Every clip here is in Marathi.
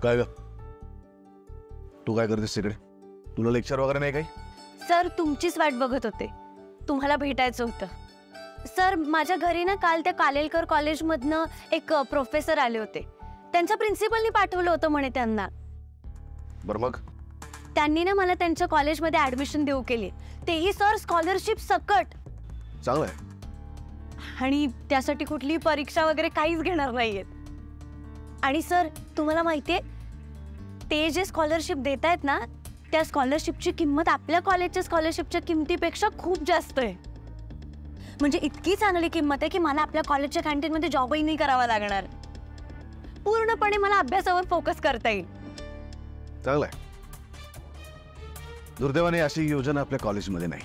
काय ग, तू काय करतेस तिकडे? तुला लेक्चर वगैरे नाही काही? सर तुमचीच वाट बघत होते, तुम्हाला भेटायचं होतं। सर माझ्या घरी ना काल त्या कालेलकर कॉलेजमधनं एक प्रोफेसर आले होते, त्यांच्या प्रिन्सिपलनी पाठवलं होतं म्हणे त्यांना। बरं मग? त्यांनी ना मला त्यांच्या कॉलेजमध्ये ऍडमिशन देऊ केली, तेही सर स्कॉलरशिप सकट। चांगलं आहे। आणि त्यासाठी कुठलीही परीक्षा वगैरे काहीच घेणार नाहीयेत। आणि सर तुम्हाला माहितीये ते जे स्कॉलरशिप देत आहेत ना, त्या स्कॉलरशिपची किंमत आपल्या कॉलेजच्या स्कॉलरशिपच्या किमतीपेक्षा खूप जास्त आहे। म्हणजे इतकी चांगली किंमत आहे की मला आपल्या कॉलेजच्या कॅन्टीनमध्ये जॉबही नाही करावा लागणार, पूर्णपणे मला अभ्यासावर फोकस करता येईल। चांगलं आहे। दुर्दैवाने अशी योजना आपल्या कॉलेजमध्ये नाही।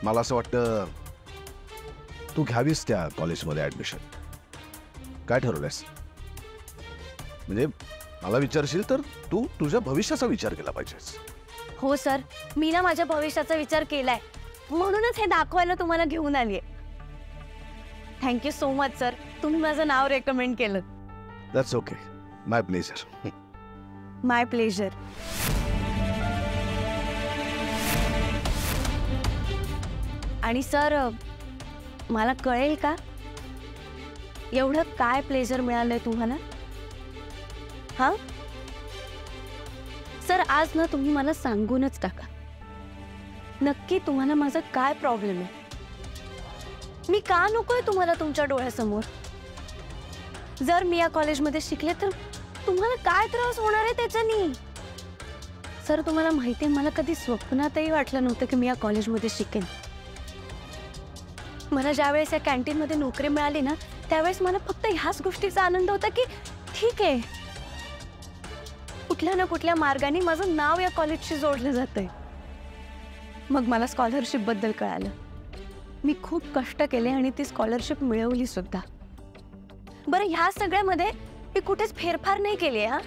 मला असं वाटतं तू घ्यावीस त्या कॉलेजमध्ये ऍडमिशन। काय ठरवलंयस? म्हणजे मला विचारशील तर तू तुझ्या भविष्याचा विचार केला पाहिजेस। हो सर, मी ना माझ्या भविष्याचा विचार केलाय, म्हणूनच हे दाखवायला तुम्हाला घेऊन आलीये। थँक्यू सो मच सर, तुम्ही माझं नाव रेकमेंड केलं। That's okay, my pleasure. My pleasure. आणि सर मला कळेल का एवढं काय प्लेजर मिळालंय तुम्हाला? हा सर, आज ना तुम्ही मला सांगूनच टाका, नक्की तुम्हाला माझा काय प्रॉब्लेम आहे? मी का नकोय तुम्हाला तुमच्या डोळ्यासमोर? जर मी या कॉलेजमध्ये शिकले तर तुम्हाला काय त्रास होणार आहे त्याच्यानी? सर तुम्हाला माहिती आहे, मला कधी स्वप्नातही वाटलं नव्हतं की मी या कॉलेजमध्ये शिकेन। मला ज्यावेळेस या कॅन्टीनमध्ये नोकरी मिळाली ना, त्यावेळेस मला फक्त ह्याच गोष्टीचा आनंद होता की ठीक आहे, कुठल्या ना कुठल्या मार्गाने माझं नाव या कॉलेजशी जोडलं जातंय। मग मला स्कॉलरशिप बद्दल कळालं, मी खूप कष्ट केले आणि ती स्कॉलरशिप मिळवली सुद्धा। बरं, ह्या सगळ्यामध्ये मी कुठेच फेरफार नाही केली, हा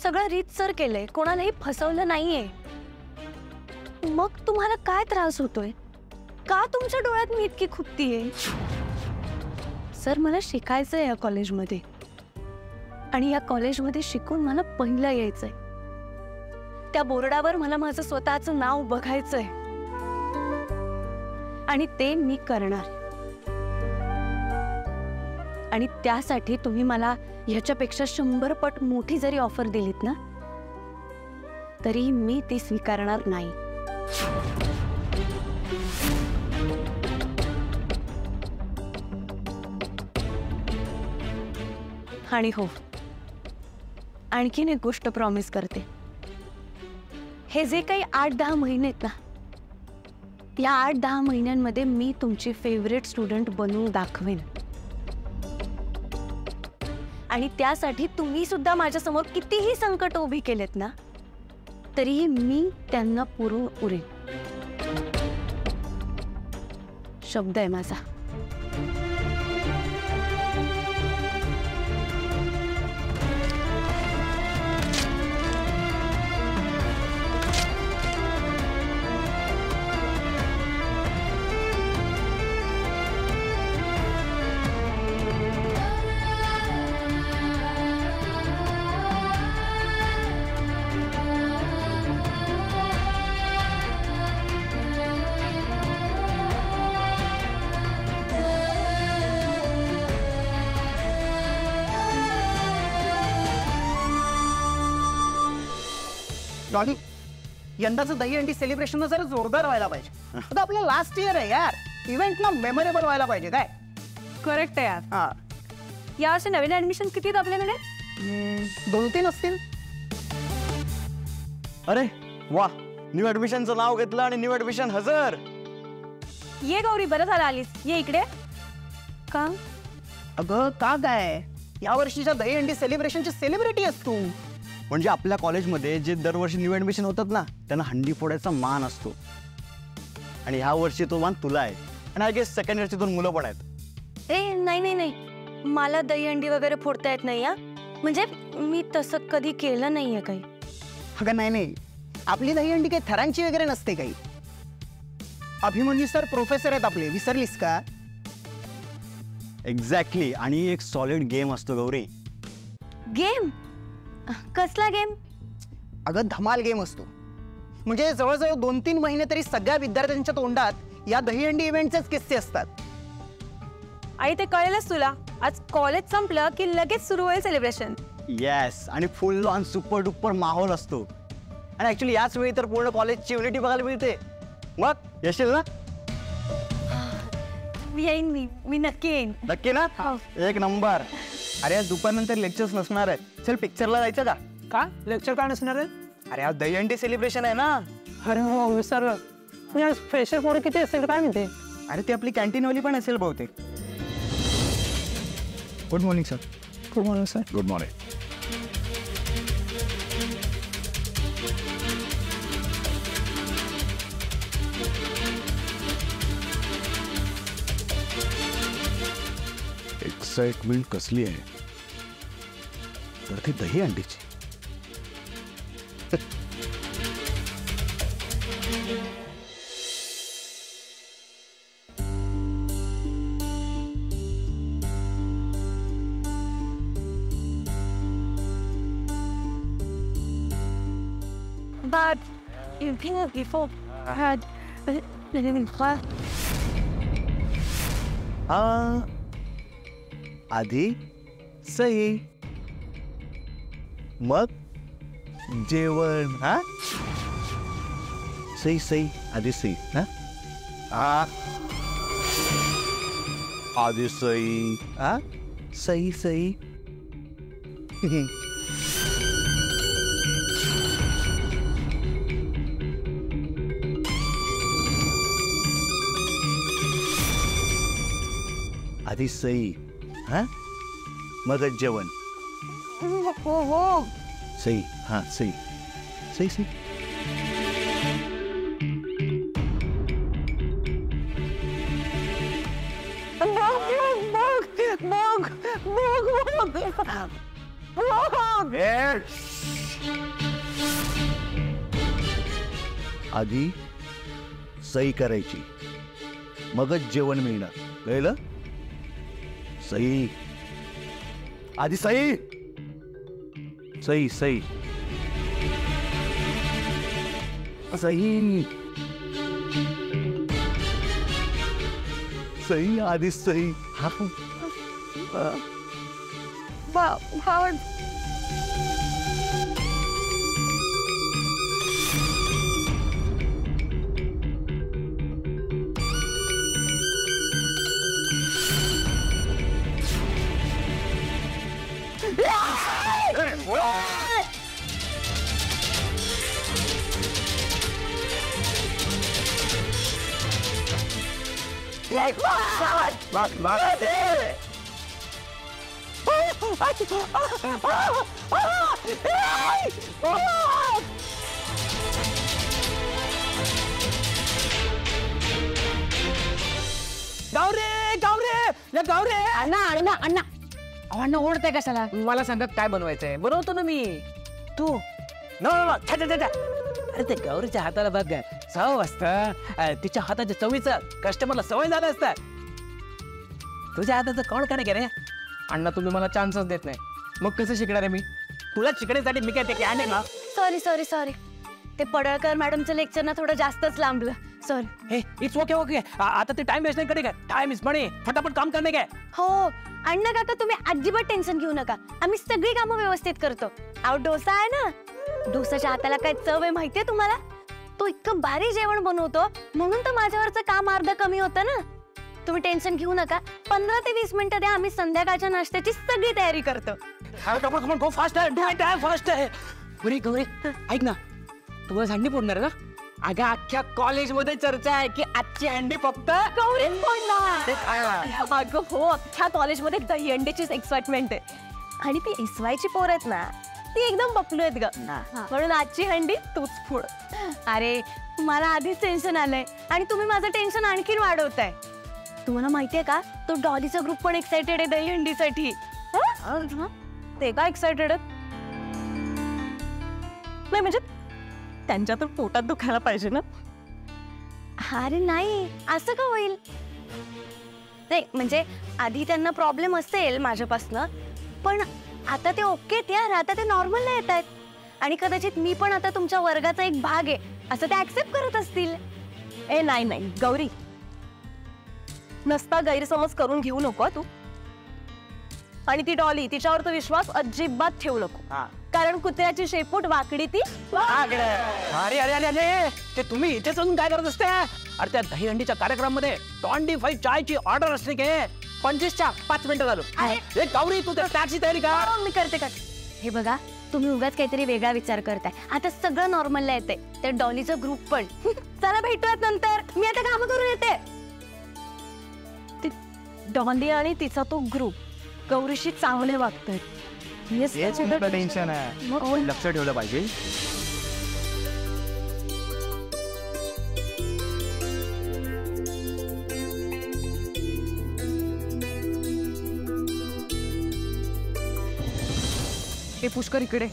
सगळं रीतसर केलंय, कोणालाही फसवलं नाहीये। मग तुम्हाला काय त्रास होतोय? का तुमच्या डोळ्यात मी इतकी खुपतीये? सर मला शिकायचंय या कॉलेजमध्ये, आणि या कॉलेजमध्ये शिकून मला पहिलं यायचंय। त्या बोर्डावर मला माझं स्वतःचं नाव बघायचंय, आणि ते मी करणार। आणि त्यासाठी तुम्ही मला ह्याच्यापेक्षा 100 पट मोठी जरी ऑफर दिलीत ना, तरी मी ती स्वीकारणार नाही। आणि हो, आणखीन एक गोष्ट प्रॉमिस करते, हे जे काही 8-10 महिने आहेत ना, या 8-10 महिन्यांमध्ये मी तुमची फेवरेट स्टुडंट बनवून दाखवेन। आणि त्यासाठी तुम्ही सुद्धा माझ्यासमोर कितीही संकट उभी केलेत ना, तरीही मी त्यांना पुरून उरेन। शब्द आहे माझा। डॉली, यंदाचं दहीहंडी सेलिब्रेशन जरा जोरदार व्हायला पाहिजे। आता आपलं लास्ट इयर आहे यार, इव्हेंट ना मेमोरेबल व्हायला पाहिजे। काय करेक्ट आहे यार। हा, यावर्षी नवीन ऍडमिशन किती आहेत आपल्याकडे? 2-3 असतील। अरे वा, न्यू ऍडमिशनचं नाव घेतलं आणि न्यू ऍडमिशन हजर। ये गौरी, बरं झालं आलीस, ये इकडे। का? अगं का काय, या वर्षीच्या दहीहंडी सेलिब्रेशनची सेलिब्रिटी आहेस तू। म्हणजे आपल्या कॉलेजमध्ये जे दरवर्षी न्यू ऍडमिशन होतात ना, त्यांना हंडी फोडायचा मान असतो, आणि ह्या वर्षी तो मान तुला आहे। आणि आय गेस सेकंड इयरची 2 मुलं पण आहेत। ए नाही नाही नाही, मला दहीहंडी वगैरे फोडता येत नाही। हा म्हणजे मी तसं कधी केलं नाहीये काही। अगं नाही नाही, आपली दहीहंडी काही थरांची वगैरे नसते काही। अभिमन्यू सर प्रोफेसर आहेत आपले, विसरलीस का? एक्झॅक्टली, आणि एक सॉलिड गेम असतो गौरी। गेम? कसला गेम? अगं धमाल गेम असतो. म्हणजे जवळजवळ 2-3 महिने तरी सगळ्या विद्यार्थ्यांच्या तोंडात या दहीहंडी इव्हेंटचेच किस्से असतात. आई ते कळेलच तुला. आज कॉलेज संपलं की लगेच सुरू होईल सेलिब्रेशन. येस, आणि फुल ऑन सुपर डुपर माहोल असतो. आणि ऍक्च्युली याच वेळी तर पूर्ण कॉलेजची युनिटी बघायला मिळते. मग येशील ना? येईन मी नक्की येईन. नक्की ना? एक नंबर. अरे आज दुपारनंतर लेक्चर्स नसणार आहेत. चल पिक्चरला जायचं का? का लेक्चर काय नसणार आहे? अरे आज दहीहंडी सेलिब्रेशन आहे ना. अरे हो विसरलं. फ्रेशर पोरं किती असेल काय म्हणते? अरे ती आपली कॅन्टीनवाली पण असेल बहुतेक. Good morning sir. Good morning sir. Good morning. Excitement कसली आहे तर ती दही अंडीची. But you think before I had living in class. आधी सई, मग जेवण. हा सई सई आधी सई. हा आधी सई. हा सई सई. आधी सई, हा मगच जेवण. सई, हा सई सई सई. आधी सई करायची मगच जेवण मिळणार. कळलं? सई आधी सई. सई सई सई सई आधी सई. हा Howard. गावरे गावरे या गावरे. अण्णा अण्णा अण्णा अण्णा ओढताय कशाला? मला सांगा काय बनवायचंय? बनवतो ना मी. तू अरे ते गौरीच्या हाताला बघ, चव असतं. तिच्या हाताच्या चवीचं कस्टमरला सवय झालं असतात. तुझ्या हाताचं कोण काय रे? अण्णा तुम्ही मला चान्सच देत नाही. मग कसं शिकणार आहे मी? तुला शिकण्यासाठी मी काय ते आहे ना. सॉरी ते पडळकर मॅडमचं लेक्चर ना थोडं जास्तच लांबलं. सॉरी. हे इट्स ओके ओके. आता ते टाइम वेस्ट नाही करे काय. टाइम इज मनी. फटाफट काम करणे काय. हो अण्णा काका तुम्ही अजिबात टेन्शन घेऊ नका. आम्ही सगळी कामं व्यवस्थित करतो. अहो डोसा आहे ना, डोसाच्या हाताला काय चव आहे माहितीये तुम्हाला? तो इतकं भारी जेवण बनवतो म्हणून तर माझ्यावरचं काम अर्ध कमी होतं ना. तुम्ही टेन्शन घेऊ नका. 15 ते 20 मिनिटं द्या, आम्ही संध्याकाळच्या नाश्त्याची सगळी तयारी करतो. गो फास्ट आहे. डू इट फास्ट आहे. गौरी गौरी ऐक ना, तुला हंडी फोडणार ना? अगं अख्ख्या कॉलेजमध्ये चर्चा आहे की आजची हंडी फक्त गौरीच फोडणार. अगं हो, अख्ख्या कॉलेजमध्ये दहीहंडीचीच एक्साइटमेंट आहे. आणि ती एसवायची पोर आहेत ना, ती एकदम बपलू आहेत ग. म्हणून आजची हंडी तूच फोड. अरे मला आधीच टेन्शन आलंय आणि तुम्ही माझं टेन्शन आणखीन वाढवताय. तुम्हाला माहितीये का, तो डॉलीचा ग्रुप पण एक्साइटेड आहे दहीहंडीसाठी. ते का एक्साइटेड आहेत? नाही म्हणजे त्यांच्या तर पोटात दुखायला पाहिजे ना. अरे नाही, असं का होईल? नाही म्हणजे आधी त्यांना प्रॉब्लेम असेल माझ्यापासनं, पण आता ते ओके यार, आता ते नॉर्मलला येत आहेत. आणि कदाचित मी पण आता तुमच्या वर्गाचा एक भाग आहे असं ते ऍक्सेप्ट करत असतील. ए नाही नाही गौरी, नसता गैरसमज करून घेऊ नको तू. आणि ती डॉली, तिच्यावर तो विश्वास अजिबात ठेवू नको. कारण कुत्र्याची शेपूट वाकडी ती अरे अरे अरे अरे, ते तुम्ही इथेच अजून काय करत असते? अरे त्या दहीहंडीच्या कार्यक्रमामध्ये 25 चायची ऑर्डर असते की 25च्या 5 मिनिटं झालो. ए गौरी, तू त्या टॅक्सी तयारी कर. मी करते का. हे बघा, तुम्ही उगाच काहीतरी वेगळा विचार करताय. आता सगळं नॉर्मलला येते. त्या डॉलीचा ग्रुप पण. चला भेटूयात नंतर, मी आता काम करून येते. डॉली आणि तिचा तो ग्रुप गौरीशी चांगले वागतात. टेन्शन आहे, लक्ष ठेवलं पाहिजे. हे पुष्कर इकडे.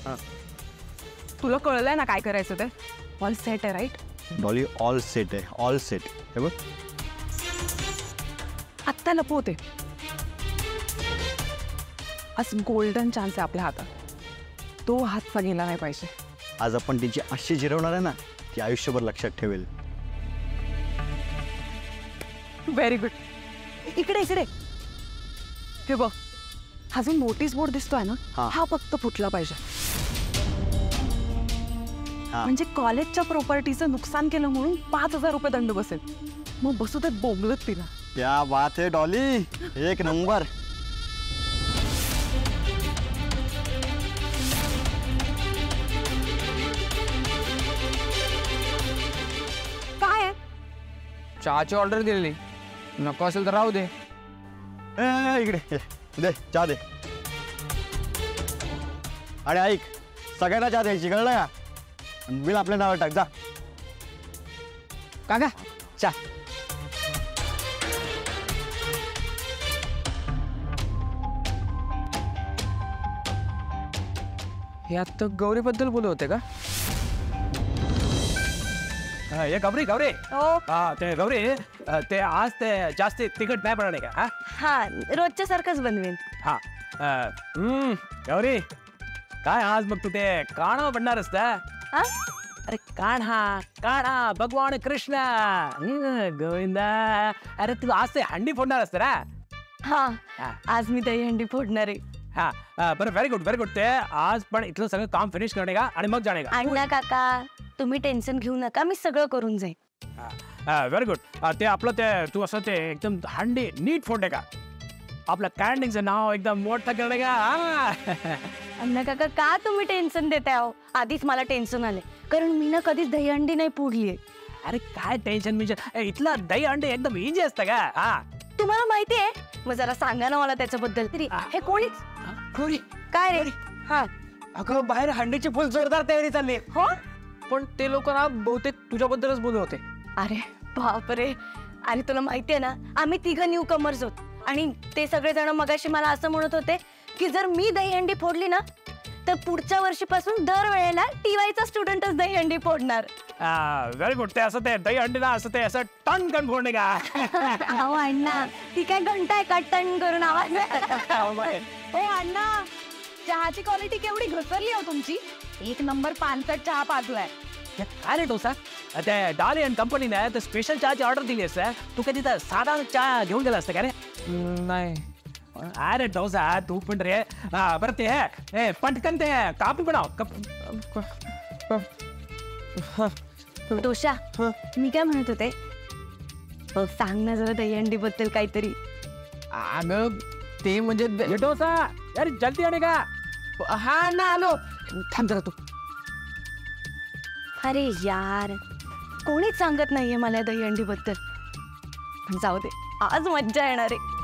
तुला कळलंय ना काय करायचं ते? ऑल सेट आहे राईट? डॉली ऑल सेट आहे, ऑल सेट. हे बघ, आत्ता लपवते. आज गोल्डन चान्स आहे आपल्या हातात. तो हातचा गेला नाही पाहिजे. आज आपण तिची अशी जिरवणार आहे ना, ती आयुष्यभर लक्षात ठेवेल. Very good. इकडे इकडे हे बघ, हा जो नोटीस बोर्ड दिसतोय ना, हा फक्त फुटला पाहिजे. म्हणजे कॉलेजच्या प्रॉपर्टीचं नुकसान केलं म्हणून 5,000 रुपये दंड बसेल. मग बसू त्यात बोंबलत तिला. क्या बात आहे डॉली, एक नंबर. काय आहे? चहाची ऑर्डर दिलेली, नको असेल तर राहू दे. इकडे ये, दे चहा दे. आणि ऐक, सगळ्यांना चहा द्यायची, कळलं का? बिल आपल्या नावावर टाक जा. काका चहा. हे आता गौरीबद्दल बोलत होते का? ये गौरी गौरी, ते गौरी, ते आज ते जास्त तिखट नाही बनवणे का? हा, रोजच्या सारखंच बनवेन. हा. गौरी, काय आज मग तू ते काढा बनणार असता? हा? अरे काढा काढा, भगवान कृष्ण. गोविंदा, अरे तू आज ते हंडी फोडणार असतं ना? हा, हा. आज मी दहीहंडी फोडणार आहे. हा बरं, व्हेरी गुड व्हेरी गुड. ते आज पण इथलं सगळं काम फिनिश करणे का आणि मग जाणे का? अण्णा काका, तुम्ही टेन्शन घेऊ नका, मी सगळं करून जाईन. Very good. ते आपलं ते तू असं ते एकदम हंडी नीट फोडणे का? आपलं कॅन्डिंगचं नाव एकदम मोठं करणे का? अण्णा काका, का तुम्ही टेन्शन देताय हो? आधीच मला टेन्शन आले, कारण मी ना कधीच दहीहंडी नाही फोडलीये. अरे काय टेन्शन म्हणजे, इथलं दही अंडे एकदम इझी असतं का? हा, तुम्हाला माहिती आहे? मग जरा सांगा ना मला त्याच्याबद्दल तरी. हे कोणीच गौरी, काय रे? हा, अगं बाहेर हंडीची फुल जोरदार तयारी चालली. हो? पण ते लोक ना बहुतेक तुझ्याबद्दलच बोलत होते. अरे बापरे. आणि तुला माहितीये ना, आम्ही 3 न्यू कमर्स होत. आणि ते सगळेजण मगाशी मला असं म्हणत होते की जर मी दहीहंडी फोडली ना, तर पुढच्या वर्षीपासून दरवेळेला टीवायचा स्टुडंटच दहीहंडी फोडणार. Very good. ते असं ते दही अंडी ना, असं ते असं टन कन फोडणे का? अहो अण्णा, ती काय घंटा आहे का टन करून आवाज? हो अण्णा, चहाची क्वालिटी केवढी घसरली हो तुमची. 1 नंबर पानसट चहा पाजलाय. काय रे डोसा, ते डॉली अँड कंपनीने ते स्पेशल चहाची ऑर्डर दिली असते. तू कधी तर साधा चहा घेऊन गेला असतं का रे? नाही. अरे डोसा, तू पण रे. बरं ते हे पटकन ते कापी बनाव. दोषा, मी काय म्हणत होते, सांग ना जरा दहीहंडी बद्दल काहीतरी. अगं ते म्हणजे ये डोसा, अरे जल्दी आणे का? हा ना, आलो. थांब जरा तू. अरे यार, कोणीच सांगत नाहीये मला दहीहंडी बद्दल. पण जाऊ दे, आज मज्जा येणार आहे.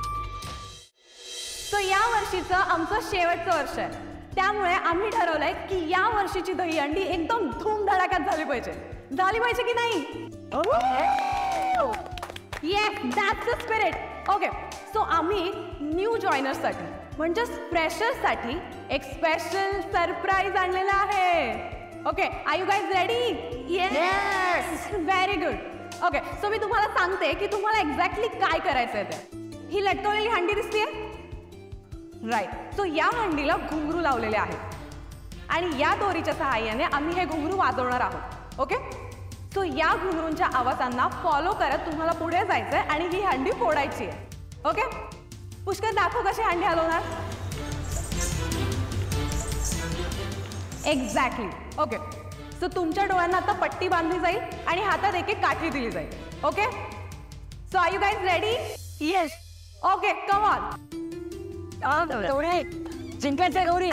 सो या वर्षीचं आमचं शेवटचं वर्ष आहे, त्यामुळे आम्ही ठरवलंय की या वर्षीची दहीहंडी एकदम धूमधडाक्यात झाली पाहिजे. झाली पाहिजे की नाही? Yes, that's the spirit. Okay, so आम्ही न्यू जॉईनर्ससाठी म्हणजे फ्रेशर्ससाठी एक स्पेशल सरप्राईज आणलेला आहे. Okay, are you guys ready? Yes, very good. Okay, so मी तुम्हाला सांगते की तुम्हाला एक्झॅक्टली काय करायचंय ते. ही लटकवलेली हंडी दिसतेय राईट. सो या हंडीला घुंगरू लावलेले आहेत आणि या दोरीच्या सहाय्याने आम्ही हे घुंगरू वाजवणार आहोत. ओके. सो या घुंगरूंच्या आवाजांना फॉलो करत तुम्हाला पुढे जायचंय आणि ही हंडी फोडायची आहे. ओके. पुष्कर दाखव कशी हंडी हलवणार. एक्झॅक्टली. ओके. सो तुमच्या डोळ्यांना आता पट्टी बांधली जाईल आणि हातात एक एक काठी दिली जाईल. Okay. So are you guys ready. Yes. Okay, come on. तेवढे जिंकायचं Gauri.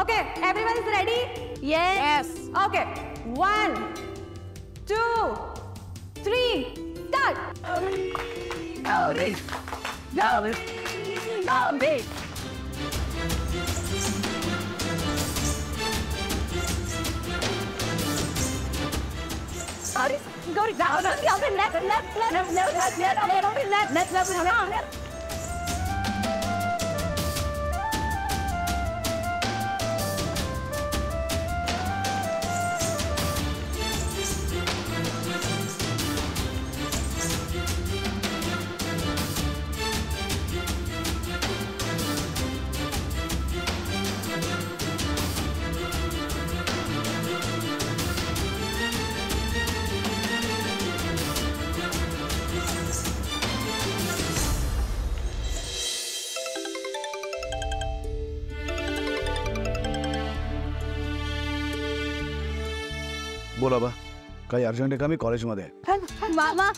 Okay, everyone is ready? Yes. Okay, 1, 2, 3, start. Gauri, left. बोला बा, काही अर्जंट आहे का? मी कॉलेजमध्ये आहे. मामा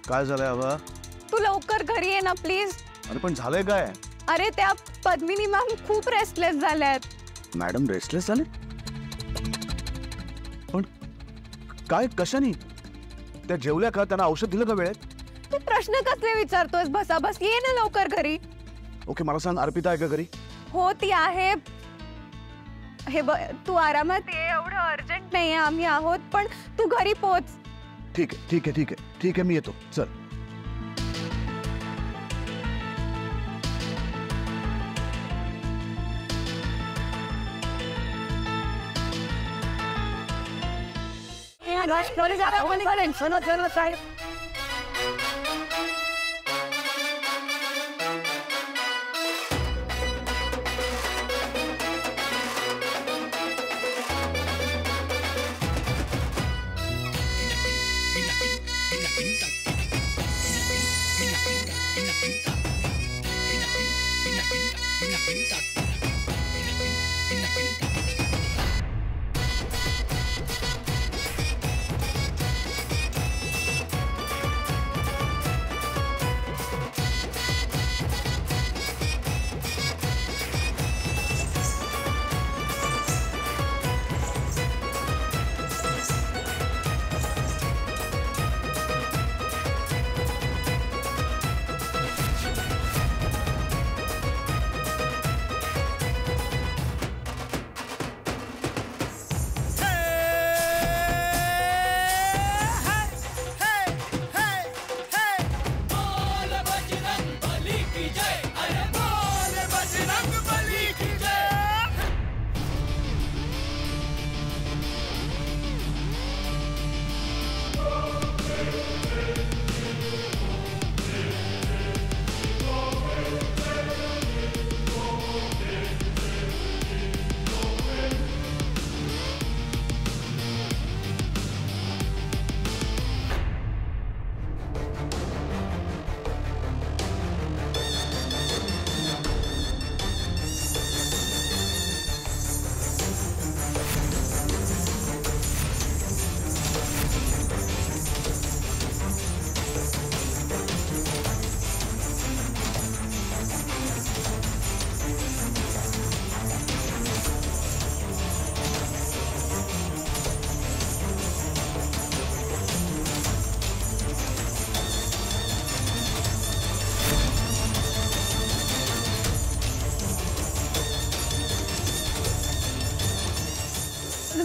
काय झालंय बा? तू लवकर घरी ये ना प्लीज. अरे पण झालंय काय? अरे त्या पद्मिनी मॅम खूप रेस्टलेस झाल्यात. मॅडम रेस्टलेस झाले? पण काय, कशाने? त्या जेवल्या का? त्यांना औषध दिलं का वेळेत? तू प्रश्न कसले विचारतोयस? बस ये ना लवकर घरी. ओके, मला सांग, अर्पिता आहे का घरी? हो ती आहे. हे तू आरामात ये, एवढं अर्जंट नाहीये, आम्ही आहोत, पण तू घरी पोच. ठीक आहे, मी येतो. चल.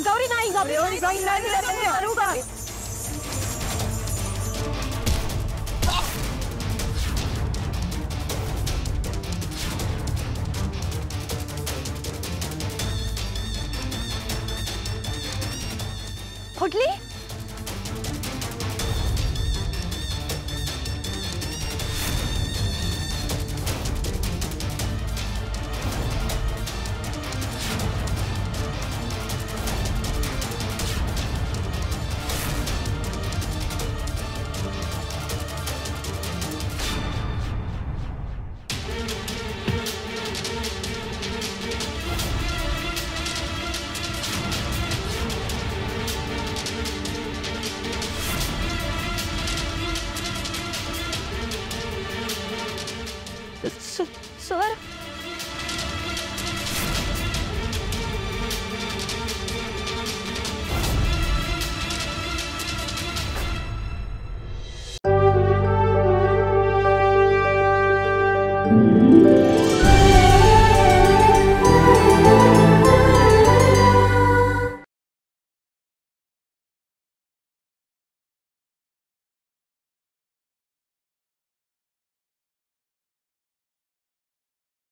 गौरी नाही, गौरी. फुटली? सर